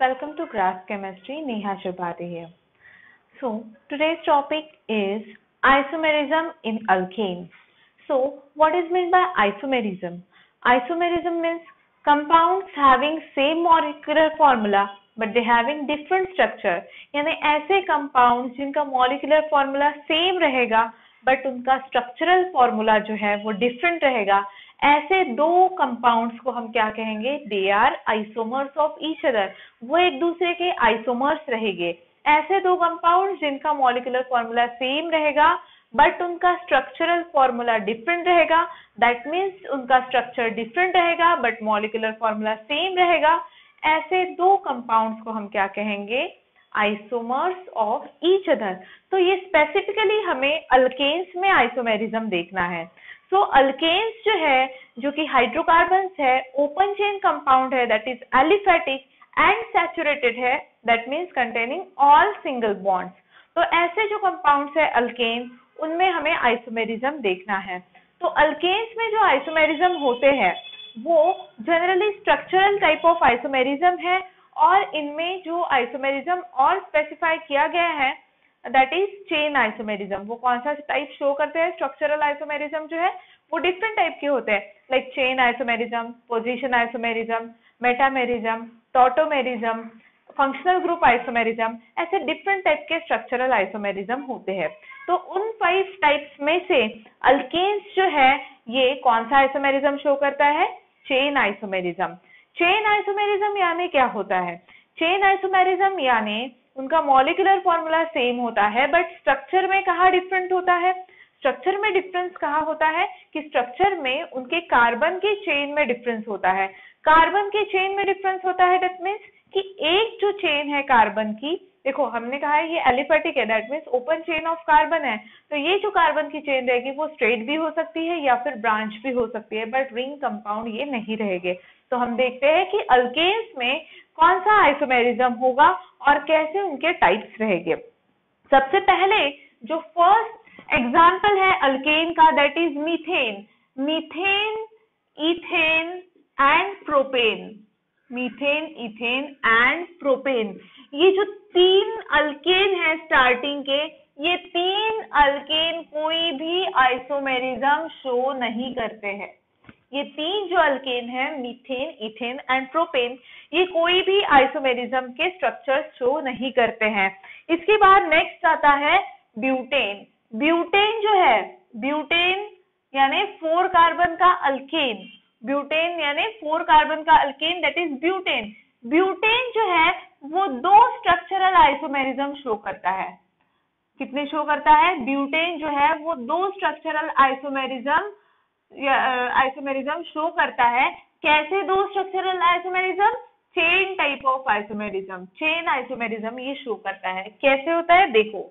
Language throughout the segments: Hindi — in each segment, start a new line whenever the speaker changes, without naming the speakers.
Welcome to Graph Chemistry. Neha Tripathi here. So today's topic is isomerism in alkanes. So what is meant by isomerism? Isomerism means compounds having same molecular formula but they having different structure. यानी ऐसे compounds जिनका molecular formula same रहेगा but उनका structural formula जो है वो different रहेगा. ऐसे दो कंपाउंड्स को हम क्या कहेंगे? They are isomers of each other. वो एक दूसरे के आइसोमर्स रहेंगे. ऐसे दो कंपाउंड्स जिनका मॉलिक्यूलर फॉर्मूला सेम रहेगा बट उनका स्ट्रक्चरल फॉर्मूला डिफरेंट रहेगा. दैट मीन्स उनका स्ट्रक्चर डिफरेंट रहेगा बट मॉलिक्यूलर फॉर्मूला सेम रहेगा. ऐसे दो कंपाउंड्स को हम क्या कहेंगे? Isomers of each other. तो ये स्पेसिफिकली हमें अल्केन्स में आइसोमेरिज्म देखना है. सो अल्केन्स जो है, जो कि हाइड्रोकार्बन्स है, ओपन चेन कंपाउंड है, that is aliphatic and saturated है, that means containing all single bonds. तो ऐसे जो कंपाउंड्स है अल्केन, उनमें हमें आइसोमेरिज्म देखना है. तो अल्केन्स में जो आइसोमेरिज्म होते हैं वो generally structural type of isomerism है और इनमें जो आइसोमेरिज्म और स्पेसिफाई किया गया है दैट इज चेन आइसोमेरिज्म. वो कौन सा टाइप शो करते हैं? स्ट्रक्चरल आइसोमेरिज्म जो है वो डिफरेंट टाइप के होते हैं, like chain isomerism, position isomerism, metamerism, tautomerism, functional group isomerism. ऐसे डिफरेंट टाइप के स्ट्रक्चरल आइसोमेरिज्म होते हैं. तो उन 5 टाइप्स में से अल्केन्स जो है ये कौन सा आइसोमेरिज्म शो करता है? Chain isomerism. चेन आइसोमेरिज्म यानी क्या होता है? चेन आइसोमेरिज्म यानी उनका मॉलिक्यूलर फॉर्मूला सेम होता है बट स्ट्रक्चर में कहाँ डिफरेंट होता है? स्ट्रक्चर में डिफरेंस कहाँ होता है कि स्ट्रक्चर में उनके कार्बन के चेन में डिफरेंस होता है. कार्बन के चेन में डिफरेंस होता है, दैट मीन्स कि एक जो चेन है कार्बन की, देखो हमने कहा है ये एलिफेटिक है, that means open chain of carbon है. तो ये जो कार्बन की चेन रहेगी वो स्ट्रेट भी हो सकती है या फिर ब्रांच भी हो सकती है, बट रिंग कंपाउंड ये नहीं रहेंगे. तो हम देखते हैं कि अल्केन्स में कौन सा आइसोमेरिज्म होगा और कैसे उनके टाइप्स रहेंगे. सबसे पहले जो फर्स्ट एग्जांपल है अल्केन का, that is methane. Methane, ethane and propane. Methane, ethane and propane, ये जो 3 अल्केन है स्टार्टिंग के, ये 3 अल्केन कोई भी आइसोमेरिज्म शो नहीं करते हैं. ये 3 जो अल्केन है, मीथेन, इथेन एंड प्रोपेन, ये कोई भी आइसोमेरिज्म के स्ट्रक्चर शो नहीं करते हैं. इसके बाद नेक्स्ट आता है ब्यूटेन. ब्यूटेन जो है, ब्यूटेन यानी 4 कार्बन का अल्केन. ब्यूटेन यानी 4 कार्बन का alkane, that is butane. Butane जो है वो 2 स्ट्रक्चरल आइसोमेरिज्म शो करता है. कितने शो करता है? ब्यूटेन जो है वो 2 स्ट्रक्चरल आइसोमेरिज्म शो करता है. कैसे 2 structural isomerism? Chain type of isomerism, chain isomerism ये शो करता है. कैसे होता है? देखो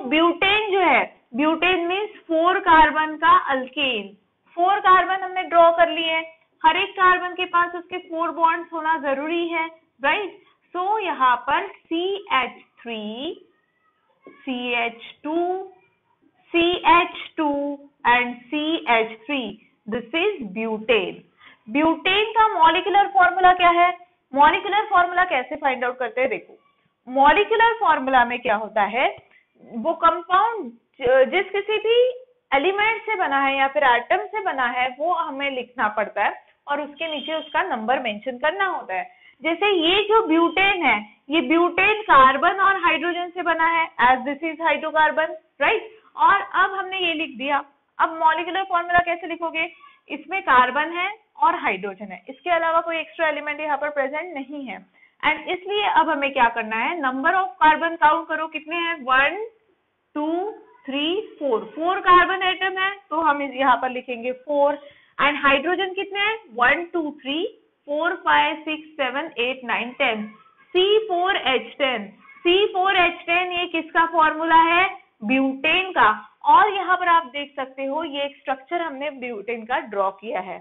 ब्यूटेन जो है, ब्यूटेन मीन्स 4 कार्बन का अल्केन. 4 कार्बन हमने ड्रॉ कर लिए हैं. हर एक कार्बन के पास उसके 4 बॉन्ड्स होना जरूरी है, राइट? सो यहाँ पर CH3, CH2, CH2 and CH3. This is butane. Butane का मॉलिक्यूलर फॉर्मूला क्या है? मॉलिक्यूलर फॉर्मूला कैसे फाइंड आउट करते हैं? देखो मॉलिक्यूलर फॉर्मूला में क्या होता है, वो कंपाउंड जिस किसी भी एलिमेंट से बना है या फिर एटम से बना है वो हमें लिखना पड़ता है और उसके नीचे उसका नंबर मेंशन करना होता है. जैसे ये जो ब्यूटेन है, ये ब्यूटेन कार्बन और हाइड्रोजन से बना है, as this is hydrocarbon, right? और अब हमने ये लिख दिया. अब मॉलिक्यूलर फॉर्मूला कैसे लिखोगे? इसमें कार्बन है और हाइड्रोजन है, इसके अलावा कोई एक्स्ट्रा एलिमेंट यहाँ पर प्रेजेंट नहीं है. एंड इसलिए अब हमें क्या करना है? नंबर ऑफ कार्बन काउंट करो, कितने हैं? 1 2 3 4. 4 कार्बन एटम है तो हम यहाँ पर लिखेंगे 4. एंड हाइड्रोजन कितने हैं? 1 2 3 4 5 6 7 8 9 10. C4H10. C4H10 ये किसका फॉर्मूला है? ब्यूटेन का. और यहाँ पर आप देख सकते हो ये एक स्ट्रक्चर हमने ब्यूटेन का ड्रॉ किया है.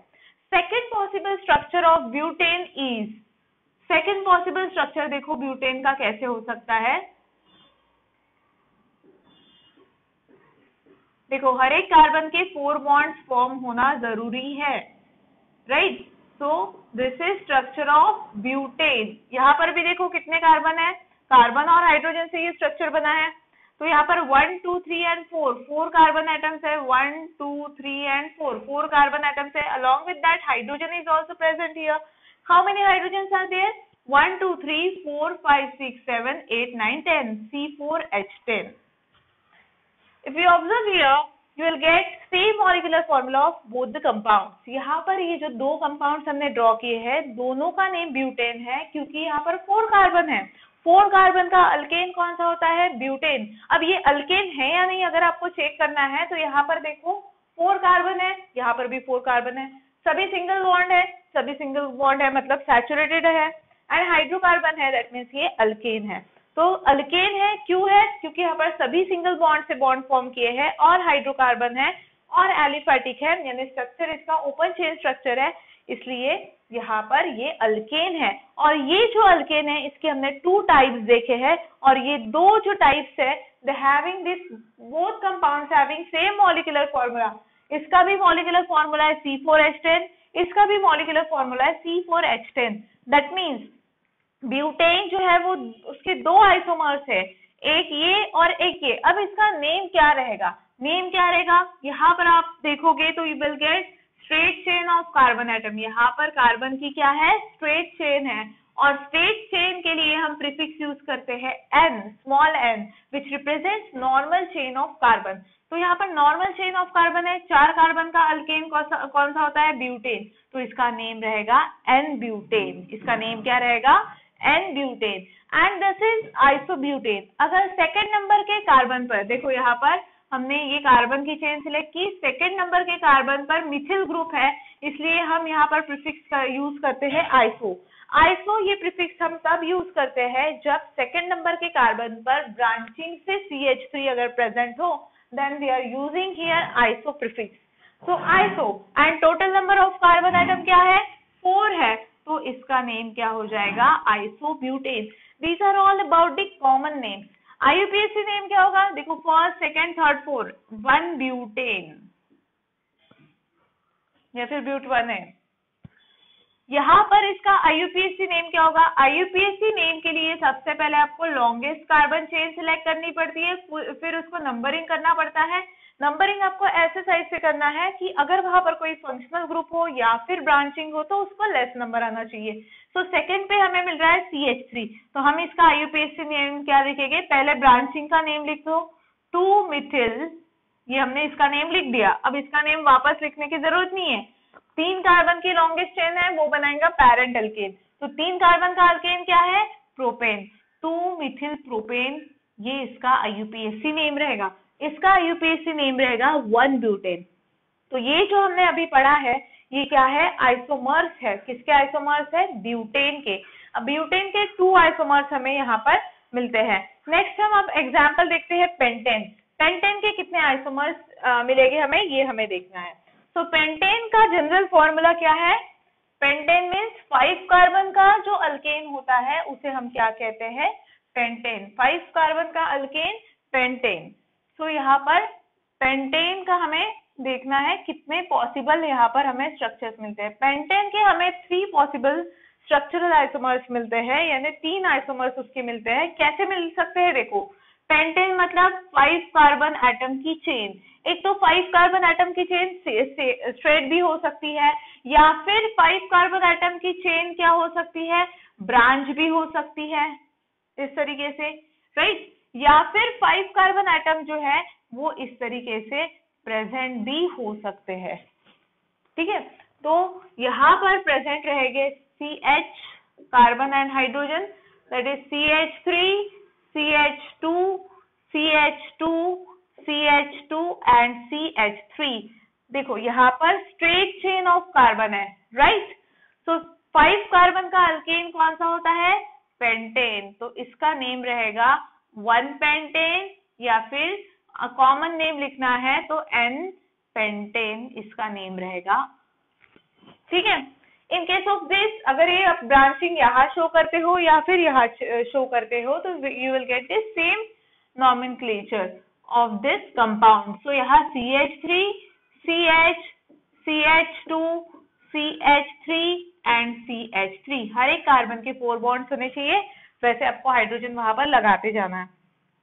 Second possible structure of butane is, second possible structure देखो ब्यूटेन का कैसे हो सकता है. देखो हर एक कार्बन के 4 बॉन्ड्स फॉर्म होना जरूरी है, right? So this is structure of butane. यहाँ पर भी देखो कितने कार्बन है, कार्बन और हाइड्रोजन से ये स्ट्रक्चर बना है। तो यहाँ पर 1 2 3 एंड 4 कार्बन एटम्स है, 1 2 3 एंड 4 कार्बन एटम्स है। Along with that hydrogen is also present here. How many hydrogen are there? 1 2 3 4 5 6 7 8 9 10, C4H10. If you observe here, you will get same molecular formula of both the compounds. यहाँ पर ये जो दो compounds हमने ड्रॉ किए हैं, दोनों का नेम ब्यूटेन है, क्योंकि यहाँ पर 4 कार्बन है। 4 कार्बन का अल्केन कौन सा होता है? ब्यूटेन। अब ये अल्केन है या नहीं अगर आपको चेक करना है तो यहाँ पर देखो 4 कार्बन है, यहाँ पर भी 4 कार्बन है, सभी सिंगल बॉन्ड है, सभी सिंगल बॉन्ड है मतलब सैचुरेटेड है, एंड हाइड्रोकार्बन है, दैट मीन्स ये अल्केन है। तो अल्केन है, क्यों है? क्योंकि यहाँ पर सभी सिंगल बॉन्ड से बॉन्ड फॉर्म किए हैं और हाइड्रोकार्बन है और एलिफैटिक है, यानी स्ट्रक्चर इसका ओपन चेन स्ट्रक्चर है, इसलिए यहाँ पर ये अल्केन है। और ये जो अल्केन है इसके हमने 2 टाइप्स देखे हैं, और ये दो जो टाइप्स है they having this both compounds having same molecular formula. इसका भी मॉलिक्यूलर फॉर्मूला है C4H10, इसका भी मॉलिक्यूलर फॉर्मूला है C4H10। दैट मीन्स ब्यूटेन जो है वो उसके 2 आइसोमर्स है, एक ये और एक ये। अब इसका नेम क्या रहेगा? नेम क्या रहेगा? यहाँ पर आप देखोगे तो you will get straight chain of carbon atom. यहाँ पर कार्बन की क्या है? स्ट्रेट चेन है, और स्ट्रेट चेन के लिए हम प्रीफिक्स यूज करते हैं n, small n, which represents normal chain of carbon. तो यहाँ पर नॉर्मल चेन ऑफ कार्बन है, 4 कार्बन का अल्केन कौन सा होता है? ब्यूटेन। तो इसका नेम रहेगा N-ब्यूटेन। इसका नेम क्या रहेगा? N butane. And this is isobutane. अगर सेकेंड नंबर के कार्बन पर देखो, यहाँ पर हमने ये कार्बन की चेन सिलेक्ट की, सेकेंड नंबर के कार्बन पर मिथिल ग्रुप है, इसलिए हम यहाँ पर प्रीफिक्स यूज करते हैं आइसो। आइसो ये प्रीफिक्स हम तब यूज करते हैं जब सेकेंड नंबर के कार्बन पर ब्रांचिंग से CH3 अगर प्रेजेंट हो, then we are using here iso prefix. So iso and total number of carbon atom क्या है? 4 है, तो इसका नेम क्या हो जाएगा? isobutane. These are all about the common names. IUPAC name क्या होगा? देखो first, second, third, fourth, 1 butane या फिर ब्यूट-1 है। यहाँ पर इसका IUPAC नेम क्या होगा? IUPAC नेम के लिए सबसे पहले आपको लॉन्गेस्ट कार्बन चेन सिलेक्ट करनी पड़ती है, फिर उसको नंबरिंग करना पड़ता है। नंबरिंग आपको ऐसे साइज से करना है कि अगर वहां पर कोई फंक्शनल ग्रुप हो या फिर ब्रांचिंग हो तो उसको लेस नंबर आना चाहिए। तो सेकंड पे हमें मिल रहा है CH3, तो हम इसका IUPAC नेम क्या लिखेंगे? पहले ब्रांचिंग का नेम लिख दो, 2 मिथिल, ये हमने इसका नेम लिख दिया। अब इसका नेम वापस लिखने की जरूरत नहीं है। 3 कार्बन की लॉन्गेस्ट चेन है, वो बनाएगा पैरेंट अल्केन। तो 3 कार्बन का अल्केन क्या है? प्रोपेन, 2 मिथिल प्रोपेन, ये इसका IUPAC नेम रहेगा। इसका IUPAC नेम रहेगा 1 ब्यूटेन। तो ये जो हमने अभी पढ़ा है ये क्या है? आइसोमर्स है। किसके आइसोमर्स है? ब्यूटेन के। अब ब्यूटेन के 2 आइसोमर्स हमें यहाँ पर मिलते हैं। नेक्स्ट हम अब एग्जाम्पल देखते हैं पेंटेन। पेंटेन के कितने आइसोमर्स मिलेंगे हमें, ये हमें देखना है। तो पेंटेन का जनरल फॉर्मूला क्या है? पेंटेन मीन्स 5 कार्बन का जो अल्केन होता है उसे हम क्या कहते हैं? पेंटेन। 5 कार्बन का अल्केन पेंटेन। तो यहाँ पर पेंटेन का हमें देखना है कितने पॉसिबल यहाँ पर हमें स्ट्रक्चर्स मिलते हैं। पेंटेन के हमें 3 पॉसिबल स्ट्रक्चरल आइसोमर्स मिलते हैं, यानी 3 आइसोमर्स उसके मिलते हैं। कैसे मिल सकते हैं? देखो, पेंटेन मतलब 5 कार्बन एटम की चेन। एक तो 5 कार्बन एटम की चेन स्ट्रेट भी हो सकती है, या फिर 5 कार्बन एटम की चेन क्या हो सकती है? ब्रांच भी हो सकती है, इस तरीके से, राइट? या फिर 5 कार्बन एटम जो है वो इस तरीके से प्रेजेंट भी हो सकते हैं, ठीक है? तो यहाँ पर प्रेजेंट रहेंगे CH carbon and hydrogen, that is CH3, CH2, CH2, CH2 and CH3। देखो यहाँ पर स्ट्रेट चेन ऑफ कार्बन है, राइट? तो 5 कार्बन का अल्केन कौन सा होता है? पेंटेन। तो इसका नेम रहेगा 1 पेंटेन, या फिर कॉमन नेम लिखना है तो N पेंटेन इसका नेम रहेगा, ठीक है? इन केस ऑफ दिस, अगर ये ब्रांचिंग यहाँ शो करते हो या फिर यहाँ शो करते हो तो you will get this same nomenclature of this compound. So यहाँ CH3, CH, CH2, CH3 and CH3, हर एक कार्बन के 4 बॉन्ड्स होने चाहिए। वैसे आपको हाइड्रोजन वहां पर लगाते जाना है।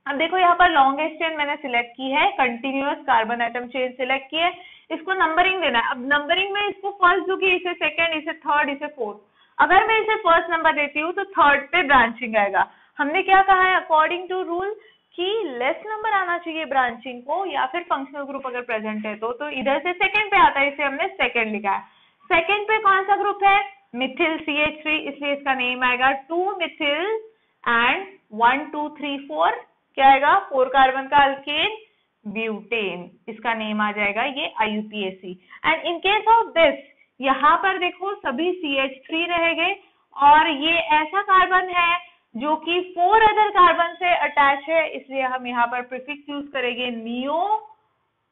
अब देखो यहाँ पर लॉन्गेस्ट चेन मैंने सिलेक्ट की है, continuous carbon atom chain select की है, इसको नंबरिंग देना है। अब नंबरिंग में इसको फर्स्ट दूंगी, इसे सेकंड, इसे थर्ड, इसे फोर्थ। अगर मैं इसे फर्स्ट नंबर देती हूँ तो थर्ड पे ब्रांचिंग आएगा। हमने क्या कहा है अकॉर्डिंग टू रूल कि लेस नंबर आना चाहिए ब्रांचिंग को, या फिर फंक्शनल ग्रुप अगर प्रेजेंट है तो इधर से सेकंड पे आता है, इसे हमने सेकंड लिखा है। सेकंड पे कौन सा ग्रुप है, मिथिल CH3, इसलिए इसका नेम आएगा 2 मिथिल एंड 1 2 3 4, क्या आएगा 4 कार्बन का अल्केन ब्यूटेन, इसका नेम आ जाएगा ये IUPAC। And in case of this, यहाँ पर देखो सभी CH3 रहेंगे और ये ऐसा कार्बन है जो कि 4 अदर कार्बन से अटैच है, इसलिए हम यहाँ पर प्रीफिक्स यूज करेंगे neo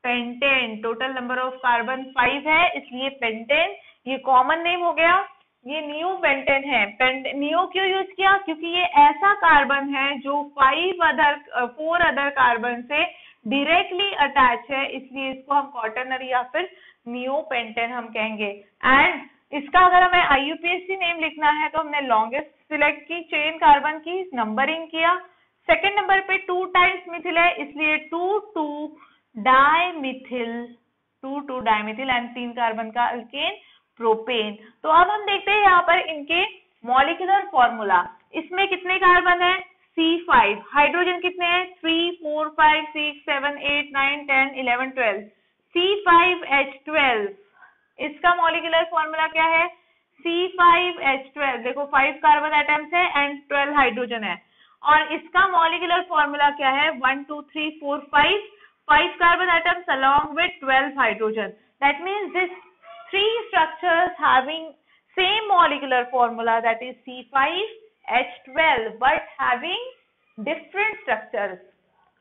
pentane. Total number of carbon 5 है, इसलिए पेंटेन ये कॉमन नेम हो गया, ये नियो पेंटेन है। नियो क्यों यूज किया, क्योंकि ये ऐसा कार्बन है जो 4 अदर कार्बन से डायरेक्टली अटैच है, इसलिए इसको हम क्वाटरनरी या फिर नियो पेंटेन हम कहेंगे। एंड इसका अगर हमें IUPAC नेम लिखना है तो हमने लॉन्गेस्ट सिलेक्ट की चेन कार्बन की, नंबरिंग किया। सेकेंड नंबर पे 2 टाइम्स मिथिल है, इसलिए 2 डाइमिथिल एंड 3 कार्बन का अल्केन प्रोपेन। तो अब हम देखते हैं यहाँ पर इनके मॉलिक्यूलर फॉर्मूला। इसमें कितने कार्बन है, C5। हाइड्रोजन कितने हैं, 3 4 5 6 7 8 9 10 11 12, C5H12। इसका मॉलिक्यूलर फॉर्मूला क्या है, C5H12। देखो 5 कार्बन एटम्स है एंड 12 हाइड्रोजन है, और इसका मॉलिक्यूलर फॉर्मूला क्या है, 1 2 3 4 5 carbon atoms along with 12 hydrogen. That means this 3 structures having same molecular formula, that is C5H12, but having different structures.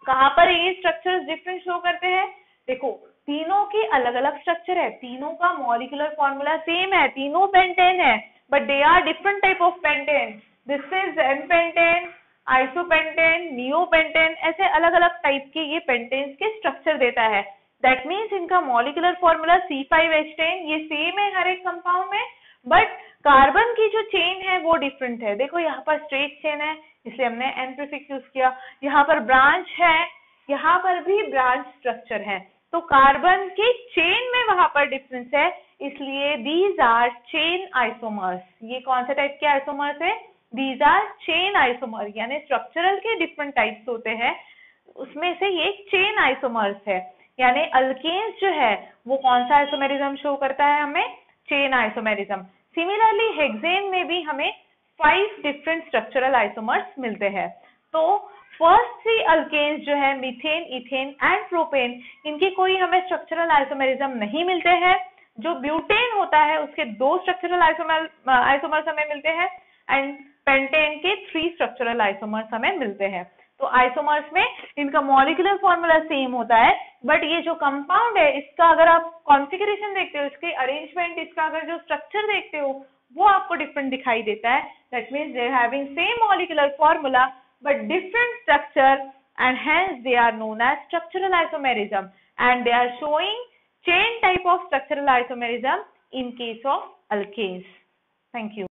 कहाँ पर ये स्ट्रक्चर्स डिफरेंट शो करते हैं, देखो तीनों के अलग अलग स्ट्रक्चर है, तीनों का मॉलिक्यूलर फॉर्मूला सेम है, तीनों पेंटेन है, but they are different type of pentane. This is n pentane, isopentane, neopentane, ऐसे अलग अलग टाइप के ये पेंटेन्स के स्ट्रक्चर देता है। दैट मीन्स इनका मॉलिक्यूलर फॉर्मूला C5H10 ये सेम है हर एक कंपाउंड में, बट कार्बन की जो चेन है वो डिफरेंट है। देखो यहाँ पर स्ट्रेट चेन है, इसलिए हमने एन प्रीफिक्स यूज किया। यहाँ पर ब्रांच है, यहाँ पर भी ब्रांच स्ट्रक्चर है, तो कार्बन के चेन में वहां पर डिफरेंस है, इसलिए दीज आर चेन आइसोमर्स। ये कौन से टाइप के आइसोमर्स है, दीज आर चेन आइसोमर, यानी स्ट्रक्चरल के डिफरेंट टाइप्स होते हैं, उसमें से ये चेन आइसोमर्स है। यानी अल्केन्स जो है वो कौन सा आइसोमेरिज्म शो करता है, हमें चेन आइसोमेरिज्म। सिमिलरली हेक्सेन में भी हमें 5 डिफरेंट स्ट्रक्चरल आइसोमर्स मिलते हैं। तो फर्स्ट 3 अल्केन्स जो है मीथेन, इथेन एंड प्रोपेन, इनके कोई हमें स्ट्रक्चरल आइसोमेरिज्म नहीं मिलते हैं। जो ब्यूटेन होता है उसके 2 स्ट्रक्चरल आइसोमर्स हमें मिलते हैं, एंड पेंटेन के 3 स्ट्रक्चरल आइसोमर्स हमें मिलते हैं। तो आइसोमर्स में इनका मॉलिक्यूलर फॉर्मूला सेम होता है, बट ये जो कंपाउंड है इसका अगर आप कॉन्फ़िगरेशन देखते हो, इसके अरेंजमेंट, इसका अगर जो स्ट्रक्चर देखते हो वो आपको डिफरेंट दिखाई देता है। That means they are having same molecular formula but different structure, and hence they are known as structural isomerism, and they are showing chain type of structural isomerism in case of alkanes. Thank you.